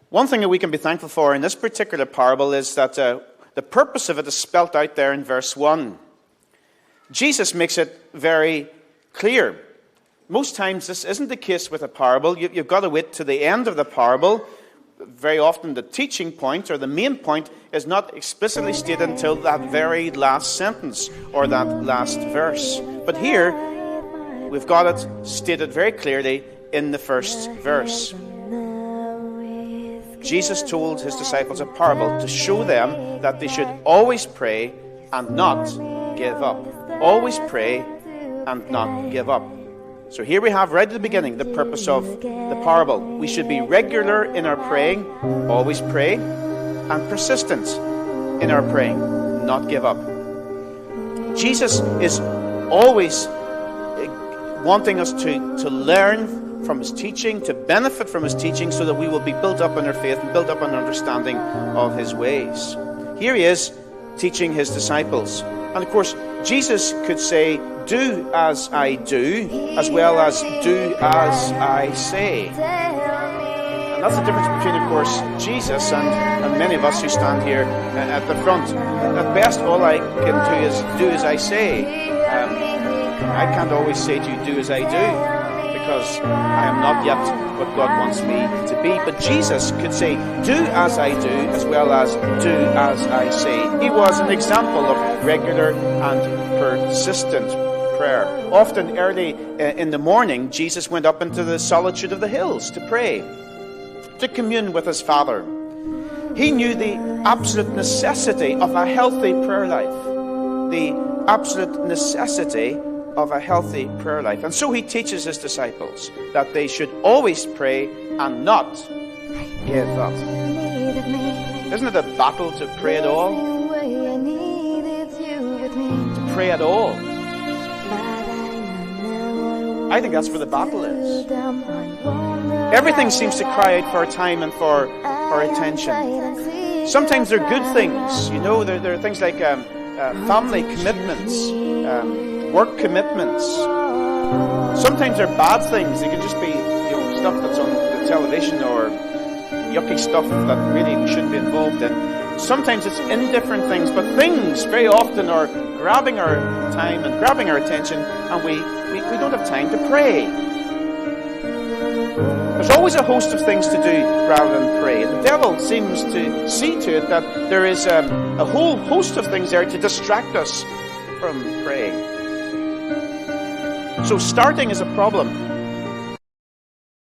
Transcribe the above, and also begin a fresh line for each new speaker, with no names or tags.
One thing that we can be thankful for in this particular parable is that the purpose of it is spelt out there in verse 1. Jesus makes it very clear. Most times this isn't the case with a parable. You've got to wait to the end of the parable. Very often the teaching point or the main point is not explicitly stated until that very last sentence or that last verse. But here, we've got it stated very clearly in the first verse. Jesus told his disciples a parable to show them that they should always pray and not give up. Always pray and not give up. So here we have right at the beginning the purpose of the parable. We should be regular in our praying, always pray, and persistent in our praying, not give up. Jesus is always wanting us to learn from his teaching, to benefit from his teaching, so that we will be built up in our faith and built up in understanding of his ways. Here he is teaching his disciples. And of course, Jesus could say, do as I do, as well as do as I say. And that's the difference between, of course, Jesus and many of us who stand here at the front. At best, all I can do is do as I say. I can't always say to you, do as I do, because I am not yet what God wants me to be. But Jesus could say, do as I do, as well as do as I say. He was an example of regular and persistent prayer. Often early in the morning, Jesus went up into the solitude of the hills to pray, to commune with his Father. He knew the absolute necessity of a healthy prayer life. The absolute necessity of a healthy prayer life. And so he teaches his disciples that they should always pray and not give up. Isn't it a battle to pray at all? To pray at all. I think that's where the battle is. Everything seems to cry out for time and for attention. Sometimes they're good things. You know, there are things like family commitments, work commitments. Sometimes they're bad things. They can just be stuff that's on the television or yucky stuff that really we shouldn't be involved in. Sometimes it's indifferent things, but things very often are grabbing our time and grabbing our attention, and we don't have time to pray. There's always a host of things to do rather than pray. The devil seems to see to it that there is a whole host of things there to distract us from praying. So starting is a problem.